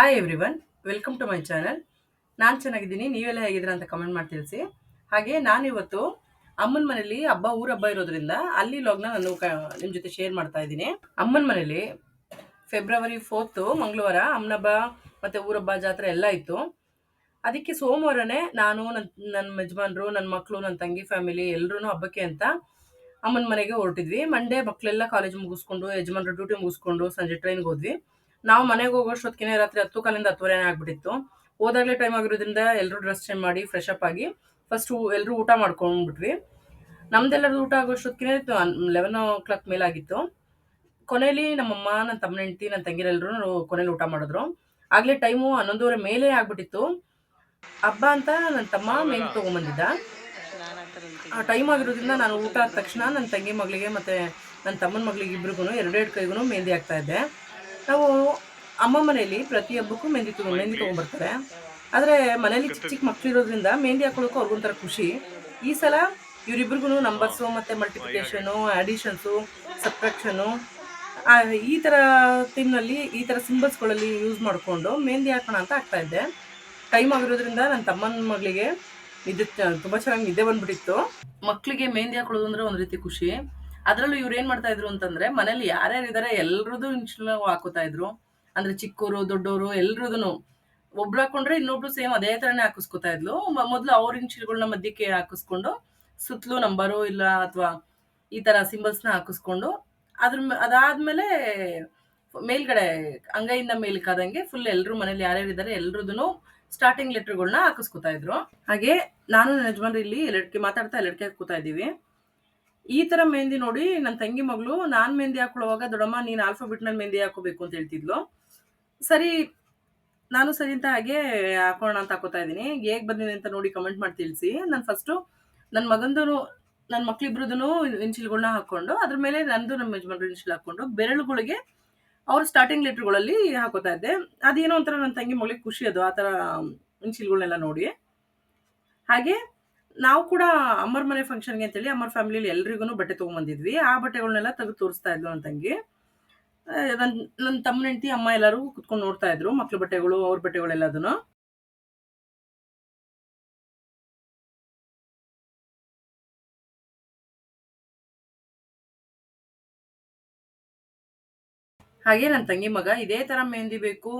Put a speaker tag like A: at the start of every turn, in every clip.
A: Hi everyone, welcome to my channel. ನಾನು ಚೆನ್ನಾಗಿದ್ದೀನಿ, ನೀವೆಲ್ಲ ಹೇಗಿದ್ದೀರಾ ಅಂತ ಕಮೆಂಟ್ ಮಾಡಿ ತಿಳಿಸಿ. ಹಾಗೆ ನಾನಿವತ್ತು ಅಮ್ಮನ ಮನೇಲಿ ಊರ ಹಬ್ಬ ಇರೋದ್ರಿಂದ ಅಲ್ಲಿ ಲಾಗ್ನ ನಾನು ನಿಮ್ಮ ಜೊತೆ ಶೇರ್ ಮಾಡ್ತಾ ಇದ್ದೀನಿ. ಅಮ್ಮನ ಮನೇಲಿ ಫೆಬ್ರವರಿ 4 ಮಂಗಳವಾರ ಅಮ್ಮನ ಹಬ್ಬ ಮತ್ತು ಊರಬ್ಬ ಜಾತ್ರೆ ಎಲ್ಲ ಇತ್ತು. ಅದಕ್ಕೆ ಸೋಮವಾರನೇ ನಾನು ನನ್ನ ಯಜಮಾನ್ರು, ನನ್ನ ಮಕ್ಕಳು, ನನ್ನ ತಂಗಿ ಫ್ಯಾಮಿಲಿ ಎಲ್ಲರೂ ಹಬ್ಬಕ್ಕೆ ಅಂತ ಅಮ್ಮನ ಮನೆಗೆ ಹೊರಟಿದ್ವಿ. ಮಂಡೇ ಮಕ್ಕಳೆಲ್ಲ ಕಾಲೇಜ್ ಮುಗಿಸ್ಕೊಂಡು, ಯಜಮಾನ್ರು ಡ್ಯೂಟಿ ಮುಗಿಸ್ಕೊಂಡು ಸಂಜೆ ಟ್ರೈನ್ಗೆ ಹೋದ್ವಿ. ನಾವು ಮನೆಗೆ ಹೋಗೋಷ್ಟೊತ್ತಿಗೆ ರಾತ್ರಿ 10 ಕಾಲಿಂದ 10:30 ಆಗ್ಬಿಟ್ಟಿತ್ತು. ಹೋದಾಗಲೇ ಟೈಮ್ ಆಗಿರೋದ್ರಿಂದ ಎಲ್ಲರೂ ಡ್ರೆಸ್ ಚೇಂಜ್ ಮಾಡಿ ಫ್ರೆಶ್ ಅಪ್ ಆಗಿ ಫಸ್ಟು ಎಲ್ಲರೂ ಊಟ ಮಾಡ್ಕೊಂಡ್ಬಿಟ್ವಿ. ನಮ್ದೆಲ್ಲರದು ಊಟ ಆಗೋಷ್ಟೊತ್ತಿಗೆ 11 o'clock ಮೇಲಾಗಿತ್ತು. ಕೊನೆಯಲ್ಲಿ ನಮ್ಮಮ್ಮ, ನನ್ನ ತಮ್ಮನ ಹೆಂಡತಿ, ನನ್ನ ತಂಗಿರೆಲ್ಲರೂ ಕೊನೆಯಲ್ಲಿ ಊಟ ಮಾಡಿದ್ರು. ಆಗಲೇ ಟೈಮು 11:30 ಮೇಲೆ ಆಗ್ಬಿಟ್ಟಿತ್ತು. ಹಬ್ಬ ಅಂತ ನನ್ನ ತಮ್ಮ ಮೆಹಂದಿ ತೊಗೊಂಬಂದಿದ್ದ. ಆ ಟೈಮ್ ಆಗಿರೋದ್ರಿಂದ ನಾನು ಊಟ ಆದ ತಕ್ಷಣ ನನ್ನ ತಂಗಿ ಮಗಳಿಗೆ ಮತ್ತು ನನ್ನ ತಮ್ಮನ ಮಗಳಿಗೆ ಇಬ್ರಿಗೂ ಎರಡೆರಡು ಕೈಗೂ ಮೆಹಂದಿ ಹಾಕ್ತಾ ಇದ್ದೆ. ನಾವು ಅಮ್ಮ ಮನೆಯಲ್ಲಿ ಪ್ರತಿ ಹಬ್ಬಕ್ಕೂ ಮೆಹಂದಿ ತೊಗೊಂಬರ್ತಾರೆ. ಆದರೆ ಮನೇಲಿ ಚಿಕ್ಕ ಚಿಕ್ಕ ಮಕ್ಳು ಇರೋದ್ರಿಂದ ಮೆಹಂದಿ ಹಾಕೊಳ್ಳೋಕ್ಕೂ ಅವ್ರಿಗೊಂಥರ ಖುಷಿ. ಈ ಸಲ ಇವರಿಬ್ರಿಗೂ ನಂಬರ್ಸು ಮತ್ತು ಮಲ್ಟಿಪ್ಲಿಕೇಶನು, ಆ್ಯಡಿಷನ್ಸು, ಸಬ್ಟ್ರಾಕ್ಷನು ಈ ಥರ ಥೀಮ್ನಲ್ಲಿ, ಈ ಥರ ಸಿಂಬಲ್ಸ್ಗಳಲ್ಲಿ ಯೂಸ್ ಮಾಡಿಕೊಂಡು ಮೆಹಂದಿ ಹಾಕೋಣ ಅಂತ ಆಗ್ತಾಯಿದ್ದೆ. ಟೈಮ್ ಆಗಿರೋದ್ರಿಂದ ನನ್ನ ತಮ್ಮನ ಮಗಳಿಗೆ ತುಂಬ ಚೆನ್ನಾಗಿ ನಿದ್ದೆ ಬಂದ್ಬಿಟ್ಟಿತ್ತು. ಮಕ್ಕಳಿಗೆ ಮೆಹಂದಿ ಹಾಕೊಳ್ಳೋದು ಅಂದರೆ ಒಂದು ರೀತಿ ಖುಷಿ. ಅದರಲ್ಲೂ ಇವ್ರು ಏನು ಮಾಡ್ತಾ ಇದ್ರು ಅಂತಂದರೆ, ಮನೇಲಿ ಯಾರ್ಯಾರು ಇದ್ದಾರೆ ಎಲ್ಲರದ್ದು ಇನ್ಶಿಲ್ ಹಾಕೋತಾ ಇದ್ರು. ಅಂದರೆ ಚಿಕ್ಕವರು ದೊಡ್ಡವರು ಎಲ್ಲರದೂ ಒಬ್ರು ಹಾಕೊಂಡ್ರೆ ಇನ್ನೊಬ್ರು ಸೇಮ್ ಅದೇ ಥರನೇ ಹಾಕಿಸ್ಕೊತಾ ಇದ್ಲು. ಮೊದಲು ಅವ್ರ ಇನ್ಶಿಲ್ಗಳನ್ನ ಮಧ್ಯಕ್ಕೆ ಹಾಕಿಸ್ಕೊಂಡು ಸುತ್ತಲೂ ನಂಬರು ಇಲ್ಲ ಅಥವಾ ಈ ಥರ ಸಿಂಬಲ್ಸ್ನ ಹಾಕಿಸ್ಕೊಂಡು ಅದಾದಮೇಲೆ ಮೇಲ್ಗಡೆ ಅಂಗೈಯಿಂದ ಮೇಲಕ್ಕಾದಂಗೆ ಫುಲ್ ಎಲ್ಲರೂ ಮನೇಲಿ ಯಾರ್ಯಾರು ಇದ್ದಾರೆ ಎಲ್ಲರದೂ ಸ್ಟಾರ್ಟಿಂಗ್ ಲೆಟರ್ಗಳನ್ನ ಹಾಕಿಸ್ಕೊತಾ ಇದ್ರು. ಹಾಗೆ ನಾನು ನನ್ನ ಯಜಮಾನ್ರು ಇಲ್ಲಿ ಮಾತಾಡ್ತಾ ಎಲ್ಲಡ್ಕೆ ಹಾಕೋತಾ ಇದ್ದೀವಿ. ಈ ಥರ ಮೆಹಂದಿ ನೋಡಿ ನನ್ನ ತಂಗಿ ಮಗಳು ನಾನು ಮೆಹಂದಿ ಹಾಕೊಳ್ಳುವಾಗ, ದೊಡ್ಡಮ್ಮ ನೀನು ಆಲ್ಫಾಬೆಟ್ನಲ್ಲಿ ಮೆಹಂದಿ ಹಾಕೋಬೇಕು ಅಂತ ಹೇಳ್ತಿದ್ಲು. ಸರಿ, ನಾನು ಸರಿ ಅಂತ ಹಾಗೆ ಹಾಕೋಣ ಅಂತ ಹಾಕೋತಾ ಇದ್ದೀನಿ. ಹೇಗೆ ಬಂದಿದೆ ಅಂತ ನೋಡಿ ಕಮೆಂಟ್ ಮಾಡಿ ತಿಳಿಸಿ. ನಾನು ಫಸ್ಟು ನನ್ನ ನನ್ನ ಮಕ್ಳಿಬ್ರದೂ ಇನ್ಶಿಲ್ಗಳನ್ನ ಹಾಕ್ಕೊಂಡು ಅದ್ರ ಮೇಲೆ ನಂದು ನಮ್ಮ ಯಜಮಾನ್ರು ಇನ್ಶಿಲ್ ಹಾಕ್ಕೊಂಡು ಬೆರಳುಗಳಿಗೆ ಅವ್ರ ಸ್ಟಾರ್ಟಿಂಗ್ ಲೆಟ್ರ್ಗಳಲ್ಲಿ ಹಾಕೋತಾ ಇದ್ದೆ. ಅದೇನೋ ಒಂಥರ ನನ್ನ ತಂಗಿ ಮಗಳಿಗೆ ಖುಷಿ ಅದು, ಆ ಥರ ಇನ್ಶಿಲ್ಗಳನ್ನೆಲ್ಲ ನೋಡಿ. ಹಾಗೆ ನಾವು ಕೂಡ ಅಮ್ಮರ ಮನೆ ಫಂಕ್ಷನ್ಗೆ ಅಂತೇಳಿ ಅಮ್ಮರ ಫ್ಯಾಮಿಲಿಯಲ್ಲಿ ಎಲ್ರಿಗೂ ಬಟ್ಟೆ ತೊಗೊಂಬಂದಿದ್ವಿ. ಆ ಬಟ್ಟೆಗಳನ್ನೆಲ್ಲ ತೆಗೆದು ತೋರಿಸ್ತಾ ಇದ್ಲು ನನ್ನ ತಂಗಿ. ನನ್ನ ತಮ್ಮನ ಹೆಂಡತಿ, ಅಮ್ಮ ಎಲ್ಲರೂ ಕುತ್ಕೊಂಡು ನೋಡ್ತಾ ಇದ್ರು ಮಕ್ಳ ಬಟ್ಟೆಗಳು, ಅವ್ರ ಬಟ್ಟೆಗಳೆಲ್ಲದನ್ನು. ಹಾಗೆ ನನ್ನ ತಂಗಿ ಮಗ ಇದೇ ಥರ ಮೆಹಂದಿ ಬೇಕು,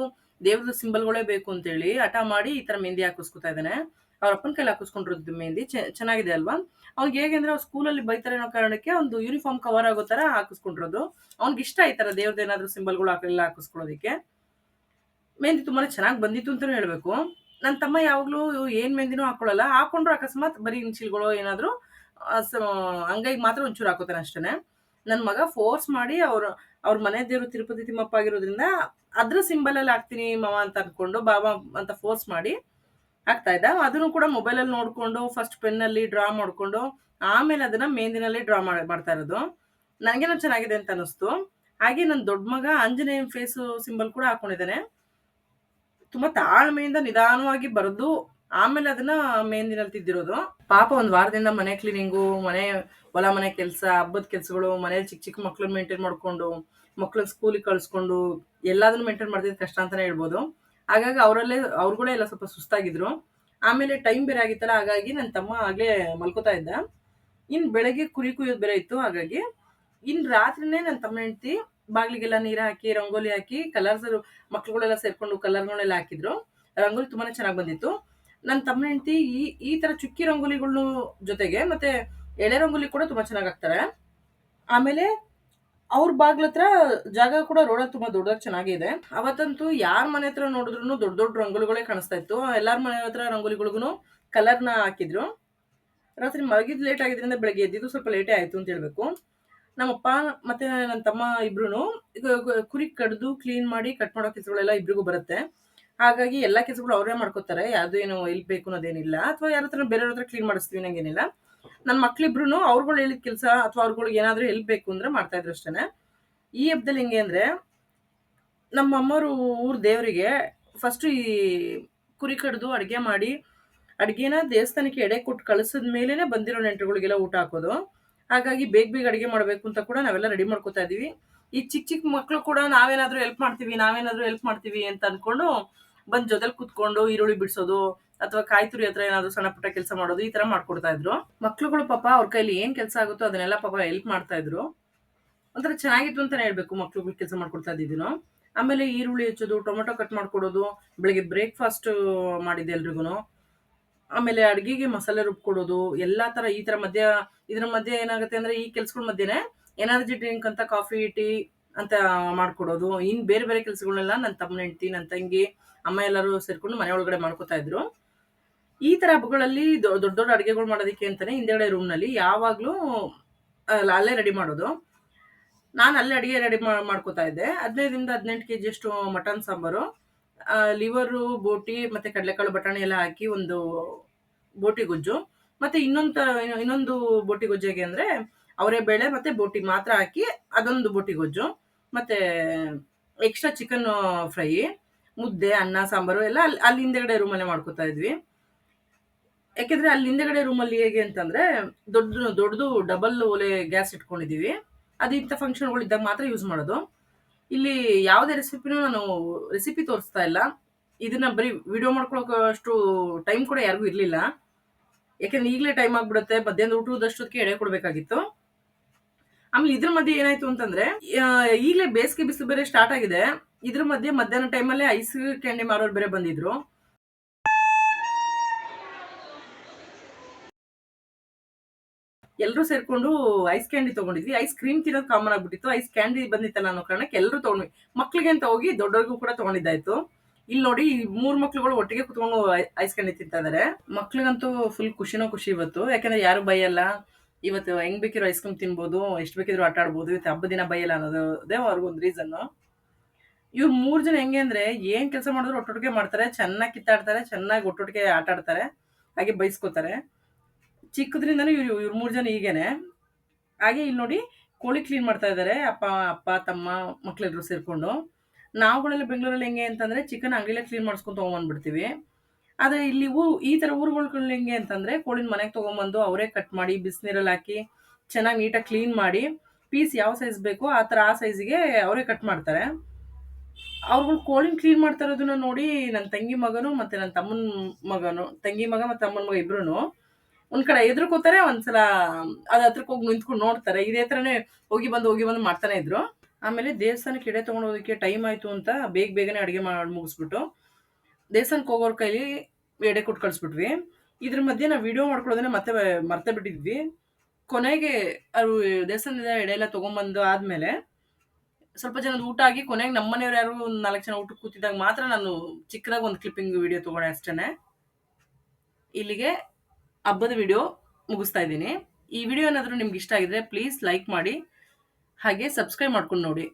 A: ದೇವ್ರದ್ದು ಸಿಂಬಲ್ಗಳೇ ಬೇಕು ಅಂತೇಳಿ ಹಠ ಮಾಡಿ ಈ ಥರ ಮೆಹಂದಿ ಹಾಕಿಸ್ಕೊತಾ ಇದ್ದಾನೆ. ಅವ್ರ ಅಪ್ಪನ ಕೈಲಿ ಹಾಕಿಸ್ಕೊಂಡಿರೋದು ಮೆಹಂದಿ ಚೆನ್ನಾಗಿದೆ ಅಲ್ವಾ. ಅವ್ನಿಗೆ ಹೇಗೆ ಅಂದರೆ, ಅವ್ರು ಸ್ಕೂಲಲ್ಲಿ ಬೈತಾರೆ ಅನ್ನೋ ಕಾರಣಕ್ಕೆ ಒಂದು ಯೂನಿಫಾರ್ಮ್ ಕವರ್ ಆಗೋ ಥರ ಹಾಕಿಸ್ಕೊಂಡಿರೋದು. ಅವ್ನಿಗೆ ಇಷ್ಟ ಈ ಥರ ದೇವ್ರದ್ದು ಏನಾದರೂ ಸಿಂಬಲ್ಗಳು ಹಾಕಿಸ್ಕೊಳ್ಳೋದಕ್ಕೆ. ಮೆಹಂದಿ ತುಂಬಾ ಚೆನ್ನಾಗಿ ಬಂದಿತ್ತು ಅಂತಲೇ ಹೇಳಬೇಕು. ನನ್ನ ತಮ್ಮ ಯಾವಾಗಲೂ ಏನು ಮೆಹಂದಿನೂ ಹಾಕೊಳ್ಳಲ್ಲ. ಹಾಕೊಂಡ್ರು ಅಕಸ್ಮಾತ್ ಬರೀ ಇನ್ಶಿಲ್ಗಳು ಏನಾದರೂ ಅಂಗೈಗೆ ಮಾತ್ರ ಒಂಚೂರು ಹಾಕೋತಾನೆ ಅಷ್ಟೇ. ನನ್ನ ಮಗ ಫೋರ್ಸ್ ಮಾಡಿ ಅವ್ರ ಮನೆ ದೇವರು ತಿರುಪತಿ ತಿಮ್ಮಪ್ಪ ಆಗಿರೋದ್ರಿಂದ ಅದ್ರ ಸಿಂಬಲಲ್ಲಿ ಹಾಕ್ತೀನಿ ಮಾವ ಅಂತ ಅಂದ್ಕೊಂಡು, ಬಾಬಾ ಅಂತ ಫೋರ್ಸ್ ಮಾಡಿ ಹಾಕ್ತಾ ಇದ್ದ. ಅದನ್ನು ಕೂಡ ಮೊಬೈಲಲ್ಲಿ ನೋಡಿಕೊಂಡು ಫಸ್ಟ್ ಪೆನ್ನಲ್ಲಿ ಡ್ರಾ ಮಾಡಿಕೊಂಡು ಆಮೇಲೆ ಅದನ್ನು ಮೆಹಂದಿನಲ್ಲಿ ಡ್ರಾ ಮಾಡ್ತಾ ಇರೋದು. ನನಗೇನೋ ಚೆನ್ನಾಗಿದೆ ಅಂತ ಅನ್ನಿಸ್ತು. ಹಾಗೆ ನನ್ನ ದೊಡ್ಡ ಮಗ ಆಂಜನೇಯನ ಫೇಸು ಸಿಂಬಲ್ ಕೂಡ ಹಾಕೊಂಡಿದ್ದಾನೆ. ತುಂಬ ತಾಳ್ಮೆಯಿಂದ ನಿಧಾನವಾಗಿ ಬರೆದು ಆಮೇಲೆ ಅದನ್ನ ಮೆಹಂದಿನಲ್ಲಿ ತಿದ್ದಿರೋದು. ಪಾಪ ಒಂದು ವಾರದಿಂದ ಮನೆ ಕ್ಲೀನಿಂಗು, ಹೊಲ ಮನೆ ಕೆಲಸ, ಹಬ್ಬದ ಕೆಲಸಗಳು, ಮನೇಲಿ ಚಿಕ್ಕ ಚಿಕ್ಕ ಮಕ್ಳನ್ನ ಮೇಂಟೈನ್ ಮಾಡಿಕೊಂಡು, ಮಕ್ಳನ್ನ ಸ್ಕೂಲಿಗೆ ಕಳಿಸ್ಕೊಂಡು ಎಲ್ಲದನ್ನು ಮೇಂಟೈನ್ ಮಾಡ್ತಿದ್ದು ಕಷ್ಟ ಅಂತಲೇ ಹೇಳ್ಬೋದು. ಹಾಗಾಗಿ ಅವ್ರುಗಳೇ ಎಲ್ಲ ಸ್ವಲ್ಪ ಸುಸ್ತಾಗಿದ್ರು. ಆಮೇಲೆ ಟೈಮ್ ಬೇರೆ ಆಗಿತ್ತಲ್ಲ, ಹಾಗಾಗಿ ನನ್ನ ತಮ್ಮ ಆಗಲೇ ಮಲ್ಕೋತಾ ಇದ್ದ. ಇನ್ನು ಬೆಳಗ್ಗೆ ಕುರಿ ಕುಯ್ಯೋದು ಬೇರೆ ಇತ್ತು. ಹಾಗಾಗಿ ಇನ್ನು ರಾತ್ರಿನೇ ನನ್ನ ತಮ್ಮ ಹೆಂಡತಿ ಬಾಗಿಲಿಗೆಲ್ಲ ನೀರು ಹಾಕಿ, ರಂಗೋಲಿ ಹಾಕಿ, ಮಕ್ಳುಗಳೆಲ್ಲ ಸೇರ್ಕೊಂಡು ಕಲರ್ಗಳನ್ನೆಲ್ಲ ಹಾಕಿದ್ರು. ರಂಗೋಲಿ ತುಂಬಾನೇ ಚೆನ್ನಾಗಿ ಬಂದಿತ್ತು. ನನ್ನ ತಮ್ಮನ ಹೆಂಡತಿ ಈ ಥರ ಚುಕ್ಕಿ ರಂಗೋಲಿಗಳ ಜೊತೆಗೆ ಮತ್ತೆ ಎಳೆ ರಂಗೋಲಿ ಕೂಡ ತುಂಬ ಚೆನ್ನಾಗಿ ಹಾಕ್ತಾರೆ. ಆಮೇಲೆ ಅವ್ರ ಬಾಗ್ಲ ಹತ್ರ ಜಾಗ ಕೂಡ ರೋಡಲ್ಲಿ ತುಂಬ ದೊಡ್ಡದಾಗಿ ಚೆನ್ನಾಗಿದೆ. ಅವತ್ತಂತೂ ಯಾರ ಮನೆ ಹತ್ರ ನೋಡಿದ್ರು ದೊಡ್ಡ ದೊಡ್ಡ ರಂಗೋಲಿಗಳೇ ಕಾಣಿಸ್ತಾ ಇತ್ತು. ಎಲ್ಲರ ಮನೆ ಹತ್ರ ರಂಗೋಲಿಗಳಿಗೂ ಕಲರ್ನ ಹಾಕಿದ್ರು. ರಾತ್ರಿ ಮಲಗಿದ್ದು ಲೇಟ್ ಆಗಿದ್ರಿಂದ ಬೆಳಗ್ಗೆ ಎದ್ದಿದ್ದು ಸ್ವಲ್ಪ ಲೇಟೇ ಆಯಿತು ಅಂತ ಹೇಳ್ಬೇಕು. ನಮ್ಮಪ್ಪ ಮತ್ತು ನನ್ನ ತಮ್ಮ ಇಬ್ರು ಕುರಿ ಕಡ್ದು ಕ್ಲೀನ್ ಮಾಡಿ ಕಟ್ ಮಾಡೋ ಕೆಲಸಗಳೆಲ್ಲ ಇಬ್ರಿಗೂ ಬರುತ್ತೆ. ಹಾಗಾಗಿ ಎಲ್ಲ ಕೆಲಸಗಳು ಅವರೇ ಮಾಡ್ಕೋತಾರೆ. ಯಾವುದು ಏನು ಹೆಲ್ಪ್ ಬೇಕು ಅನ್ನೋದೇನಿಲ್ಲ, ಅಥವಾ ಯಾರ ಹತ್ರ ಬೇರೆಯವ್ರ ಹತ್ರ ಕ್ಲೀನ್ ಮಾಡಿಸ್ತೀವಿ ನಂಗೇನಿಲ್ಲ. ನನ್ನ ಮಕ್ಳಿಬ್ರು ಅವ್ರುಗಳು ಹೇಳಿದ ಕೆಲಸ ಅಥವಾ ಅವ್ರುಗಳಿಗೆ ಏನಾದರೂ ಹೆಲ್ಪ್ ಬೇಕು ಅಂದರೆ ಮಾಡ್ತಾಯಿದ್ರು ಅಷ್ಟೇ. ಈ ಹಬ್ಬದಲ್ಲಿ ಹೆಂಗೆ ಅಂದರೆ, ನಮ್ಮ ಅಮ್ಮವರು ಊರು ದೇವರಿಗೆ ಫಸ್ಟು ಈ ಕುರಿ ಕಡ್ದು ಅಡುಗೆ ಮಾಡಿ, ಅಡುಗೆನ ದೇವಸ್ಥಾನಕ್ಕೆ ಎಡೆ ಕೊಟ್ಟು ಕಳಿಸಿದ ಮೇಲೇ ಬಂದಿರೋ ನೆಂಟರುಗಳಿಗೆಲ್ಲ ಊಟ ಹಾಕೋದು. ಹಾಗಾಗಿ ಬೇಗ ಬೇಗ ಅಡುಗೆ ಮಾಡಬೇಕು ಅಂತ ಕೂಡ ನಾವೆಲ್ಲ ರೆಡಿ ಮಾಡ್ಕೋತಾ ಇದ್ದೀವಿ. ಈ ಚಿಕ್ಕ ಚಿಕ್ಕ ಮಕ್ಕಳು ಕೂಡ ನಾವೇನಾದ್ರೂ ಹೆಲ್ಪ್ ಮಾಡ್ತೀವಿ ಅಂತ ಅನ್ಕೊಂಡು ಬಂದ್ ಜೊತೆಲಿ ಕುತ್ಕೊಂಡು ಈರುಳ್ಳಿ ಬಿಡಿಸೋದು ಅಥವಾ ಕಾಯಿ ತುರಿ ಹತ್ರ ಏನಾದ್ರು ಸಣ್ಣ ಪುಟ್ಟ ಕೆಲಸ ಮಾಡೋದು ಈ ತರ ಮಾಡ್ಕೊಡ್ತಾ ಇದ್ರು. ಮಕ್ಳುಗಳು ಪಾಪ ಅವ್ರ ಕೈಲಿ ಏನ್ ಕೆಲಸ ಆಗುತ್ತೋ ಅದನ್ನೆಲ್ಲ ಪಾಪ ಹೆಲ್ಪ್ ಮಾಡ್ತಾ ಇದ್ರು. ಒಂಥರ ಚೆನ್ನಾಗಿತ್ತು ಅಂತಾನೆ ಹೇಳ್ಬೇಕು ಮಕ್ಳುಗಳು ಕೆಲಸ ಮಾಡ್ಕೊಡ್ತಾ ಇದ್ದಿದ್ದೀನೋ. ಆಮೇಲೆ ಈರುಳ್ಳಿ ಹೆಚ್ಚೋದು, ಟೊಮೆಟೊ ಕಟ್ ಮಾಡ್ಕೊಡೋದು, ಬೆಳಿಗ್ಗೆ ಬ್ರೇಕ್ಫಾಸ್ಟ್ ಮಾಡಿದ್ದೆ ಎಲ್ರಿಗೂನು. ಆಮೇಲೆ ಅಡ್ಗೆಗೆ ಮಸಾಲೆ ರುಬ್ಕೊಡೋದು, ಎಲ್ಲಾ ತರ ಈ ತರ ಇದ್ರ ಮಧ್ಯೆ ಏನಾಗುತ್ತೆ ಅಂದ್ರೆ ಈ ಕೆಲ್ಸಗಳ ಮಧ್ಯೆನೆ ಎನರ್ಜಿ ಡ್ರಿಂಕ್ ಅಂತ ಕಾಫಿ, ಟೀ ಅಂತ ಮಾಡ್ಕೊಡೋದು. ಇನ್ ಬೇರೆ ಬೇರೆ ಕೆಲ್ಸಗಳನ್ನೆಲ್ಲ ನನ್ನ ತಮ್ಮನ ಹೆಂಡತಿ, ನನ್ನ ತಂಗಿ, ಅಮ್ಮ ಎಲ್ಲರೂ ಸೇರ್ಕೊಂಡು ಮನೆ ಒಳಗಡೆ ಮಾಡ್ಕೊತಾ ಇದ್ರು. ಈ ತರ ಹಬ್ಬಗಳಲ್ಲಿ ದೊಡ್ಡ ದೊಡ್ಡ ಅಡುಗೆಗಳು ಮಾಡೋದಕ್ಕೆ ಅಂತಾನೆ ಹಿಂದೆಗಡೆ ರೂಮ್‌ನಲ್ಲಿ ಯಾವಾಗ್ಲೂ ಅಲ್ಲೇ ರೆಡಿ ಮಾಡೋದು. ನಾನು ಅಲ್ಲೇ ಅಡುಗೆ ರೆಡಿ ಮಾಡ್ಕೊತಾ ಇದ್ದೆ. 15ರಿಂದ 18 ಕೆಜಿಯಷ್ಟು ಮಟನ್ ಸಾಂಬಾರು, ಲಿವರು, ಬೋಟಿ ಮತ್ತೆ ಕಡಲೆಕಾಳು, ಬಟಾಣಿ ಎಲ್ಲ ಹಾಕಿ ಒಂದು ಬೋಟಿ ಗೊಜ್ಜು. ಮತ್ತೆ ಇನ್ನೊಂದು ಬೋಟಿ ಗೊಜ್ಜು ಹೇಗೆ ಅಂದ್ರೆ ಅವರೆಬೇಳೆ ಮತ್ತೆ ಬೋಟಿ ಮಾತ್ರ ಹಾಕಿ ಅದೊಂದು ಬೋಟಿ ಗೊಜ್ಜು. ಮತ್ತೆ ಎಕ್ಸ್ಟ್ರಾ ಚಿಕನ್ ಫ್ರೈ, ಮುದ್ದೆ, ಅನ್ನ, ಸಾಂಬಾರು ಎಲ್ಲ ಅಲ್ಲಿ ಹಿಂದೆಗಡೆ ರೂಮಲ್ಲೇ ಮಾಡ್ಕೊತಾ ಇದ್ವಿ. ಯಾಕೆಂದ್ರೆ ಅಲ್ಲಿ ಹಿಂದೆಗಡೆ ರೂಮಲ್ಲಿ ಹೇಗೆ ಅಂತಂದ್ರೆ ದೊಡ್ಡದು ಡಬಲ್ ಒಲೆ ಗ್ಯಾಸ್ ಇಟ್ಕೊಂಡಿದೀವಿ. ಅದು ಇಂಥ ಫಂಕ್ಷನ್ಗಳಿದ್ದಾಗ ಮಾತ್ರ ಯೂಸ್ ಮಾಡೋದು. ಇಲ್ಲಿ ಯಾವುದೇ ರೆಸಿಪಿನೂ ನಾನು ರೆಸಿಪಿ ತೋರಿಸ್ತಾ ಇಲ್ಲ. ಇದನ್ನ ಬರೀ ವಿಡಿಯೋ ಮಾಡ್ಕೊಳಕ್ಕೆ ಅಷ್ಟು ಟೈಮ್ ಕೂಡ ಯಾರಿಗೂ ಇರ್ಲಿಲ್ಲ. ಯಾಕೆಂದ್ರೆ ಈಗಲೇ ಟೈಮ್ ಆಗ್ಬಿಡುತ್ತೆ, ಮಧ್ಯಾಹ್ನ ಊಟದಷ್ಟೊತ್ತಿಗೆ ಎಡೆ ಕೊಡ್ಬೇಕಾಗಿತ್ತು. ಆಮೇಲೆ ಇದ್ರ ಮಧ್ಯೆ ಏನಾಯ್ತು ಅಂತಂದ್ರೆ ಈಗಲೇ ಬೇಸಿಗೆ ಬಿಸಿಲು ಬೇರೆ ಸ್ಟಾರ್ಟ್ ಆಗಿದೆ. ಇದ್ರ ಮಧ್ಯೆ ಮಧ್ಯಾಹ್ನ ಟೈಮಲ್ಲೇ ಐಸ್ ಕ್ಯಾಂಡಿ ಮಾರೋರು ಬೇರೆ ಬಂದಿದ್ರು. ಎಲ್ಲರೂ ಸೇರ್ಕೊಂಡು ಐಸ್ ಕ್ಯಾಂಡಿ ತಗೊಂಡಿದ್ವಿ. ಐಸ್ ಕ್ರೀಮ್ ತಿನ್ನೋದು ಕಾಮನ್ ಆಗ್ಬಿಟ್ಟಿತ್ತು. ಐಸ್ ಕ್ಯಾಂಡಿ ಬಂದಿತ್ತಲ್ಲ ಅನ್ನೋ ಕಾರಣಕ್ಕೆ ಎಲ್ಲರೂ ತಗೊಂಡ್ವಿ. ಮಕ್ಳಿಗೆ ಅಂತ ಹೋಗಿ ದೊಡ್ಡವ್ರಿಗೂ ಕೂಡ ತಗೊಂಡಿದ್ದಾಯ್ತು. ಇಲ್ಲಿ ನೋಡಿ 3 ಮಕ್ಳುಗಳು ಒಟ್ಟಿಗೆ ಕುತ್ಕೊಂಡು ಐಸ್ ಕ್ಯಾಂಡಿ ತಿಂತಾ ಇದಾರೆ. ಮಕ್ಳಿಗಂತೂ ಫುಲ್ ಖುಷಿನೋ ಖುಷಿ ಇವತ್ತು. ಯಾಕಂದ್ರೆ ಯಾರು ಬೈಯಲ್ಲ. ಇವತ್ತು ಹೆಂಗ್ ಬೇಕಿರೋ ಐಸ್ ಕ್ರೀಮ್ ತಿನ್ಬೋದು, ಎಷ್ಟು ಬೇಕಿದ್ರು ಆಟ ಆಡ್ಬೋದು. ಇವತ್ತು ಹಬ್ಬದ ದಿನ ಬೈಯಲ್ಲ ಅನ್ನೋದೇ ಅವ್ರಿಗೊಂದು ರೀಸನ್. ಇವ್ರು 3 ಜನ ಹೆಂಗೆ ಅಂದ್ರೆ ಏನ್ ಕೆಲಸ ಮಾಡಿದ್ರು ಒಟ್ಟೊಟ್ಟಿಗೆ ಮಾಡ್ತಾರೆ, ಚೆನ್ನಾಗಿ ಕಿತ್ತಾಡ್ತಾರೆ, ಚೆನ್ನಾಗಿ ಒಟ್ಟೊಟ್ಟಿಗೆ ಆಟ ಆಡ್ತಾರೆ, ಹಾಗೆ ಬೈಸ್ಕೋತಾರೆ. ಚಿಕ್ಕದ್ರಿಂದನೂ ಇವ್ರು 3 ಜನ ಹೀಗೇನೆ. ಹಾಗೆ ಇಲ್ಲಿ ನೋಡಿ ಕೋಳಿ ಕ್ಲೀನ್ ಮಾಡ್ತಾ ಇದ್ದಾರೆ ಅಪ್ಪ, ತಮ್ಮ, ಮಕ್ಳೆಲ್ಲರೂ ಸೇರ್ಕೊಂಡು. ನಾವುಗಳೆಲ್ಲ ಬೆಂಗಳೂರಲ್ಲಿ ಹೆಂಗೆ ಅಂತಂದ್ರೆ ಚಿಕನ್ ಅಂಗಡಿಲೇ ಕ್ಲೀನ್ ಮಾಡಿಸ್ಕೊಂಡು ತಗೊಂಡ್ಬಂದ್ಬಿಡ್ತೀವಿ. ಆದ್ರೆ ಇಲ್ಲಿ ಈ ತರ ಊರುಗಳು ಹೆಂಗೆ ಅಂತಂದ್ರೆ ಕೋಳಿನ ಮನೆಗೆ ತಗೊಂಡ್ಬಂದು ಅವರೇ ಕಟ್ ಮಾಡಿ ಬಿಸಿನೀರಲ್ಲಿ ಹಾಕಿ ಚೆನ್ನಾಗಿ ನೀಟಾಗಿ ಕ್ಲೀನ್ ಮಾಡಿ ಪೀಸ್ ಯಾವ ಸೈಜ್ ಬೇಕೋ ಆ ಸೈಜಿಗೆ ಅವರೇ ಕಟ್ ಮಾಡ್ತಾರೆ. ಅವ್ರುಗಳು ಕೋಳಿನ ಕ್ಲೀನ್ ಮಾಡ್ತಾ ಇರೋದನ್ನ ನೋಡಿ ನನ್ನ ತಂಗಿ ಮಗನು ಮತ್ತೆ ನನ್ನ ತಮ್ಮನ ಮಗನು, ತಂಗಿ ಮಗ ಮತ್ತೆ ತಮ್ಮನ ಮಗ ಇಬ್ರುನು ಒಂದ್ ಕಡೆ ಹೆದರ್ಕೋತಾರೆ, ಒಂದ್ಸಲ ಅದ್ ಹತ್ರಕ್ಕೆ ಹೋಗಿ ನಿಂತ್ಕೊಂಡು ನೋಡ್ತಾರೆ. ಇದೇ ತರನೇ ಹೋಗಿ ಬಂದು ಮಾಡ್ತಾನೆ ಇದ್ರು. ಆಮೇಲೆ ದೇವಸ್ಥಾನಕ್ಕೆ ಎಡೆ ತಗೊಂಡು ಹೋಗೋದಕ್ಕೆ ಟೈಮ್ ಆಯ್ತು ಅಂತ ಬೇಗನೆ ಅಡುಗೆ ಮಾಡಿ ಮುಗಿಸ್ಬಿಟ್ಟು ದೇವಸ್ಥಾನಕ್ಕೆ ಹೋಗೋರ್ ಕೈಲಿ ಎಡೆ ಕೊಟ್ಟು ಕಳಿಸ್ಬಿಟ್ವಿ. ಇದ್ರ ಮಧ್ಯೆ ನಾವು ವಿಡಿಯೋ ಮಾಡ್ಕೊಳ್ಳೋದನ್ನ ಮತ್ತೆ ಮರ್ತೆ ಬಿಟ್ಟಿದ್ವಿ. ಕೊನೆಗೆ ಅವ್ರು ದೇವಸ್ಥಾನದಿಂದ ಎಡೆ ಎಲ್ಲ ತಗೊಂಡ್ಬಂದು ಆದ್ಮೇಲೆ ಸ್ವಲ್ಪ ಜನದ ಊಟ ಆಗಿ ಕೊನೆಗೆ ನಮ್ಮನೆಯವ್ರು ಯಾರು 4 ಜನ ಊಟಕ್ಕೆ ಕೂತಿದ್ದಾಗ ಮಾತ್ರ ನಾನು ಚಿಕ್ಕದಾಗಿ ಒಂದು ಕ್ಲಿಪ್ಪಿಂಗ್ ವಿಡಿಯೋ ತಗೊಂಡೆ ಅಷ್ಟೇನೆ. ಇಲ್ಲಿಗೆ ಹಬ್ಬದ ವಿಡಿಯೋ ಮುಗಿಸ್ತಾ ಇದ್ದೀನಿ. ಈ ವಿಡಿಯೋ ಏನಾದರೂ ನಿಮ್ಗೆ ಇಷ್ಟ ಆಗಿದ್ರೆ ಪ್ಲೀಸ್ ಲೈಕ್ ಮಾಡಿ, ಹಾಗೆ ಸಬ್ಸ್ಕ್ರೈಬ್ ಮಾಡ್ಕೊಂಡು ನೋಡಿ.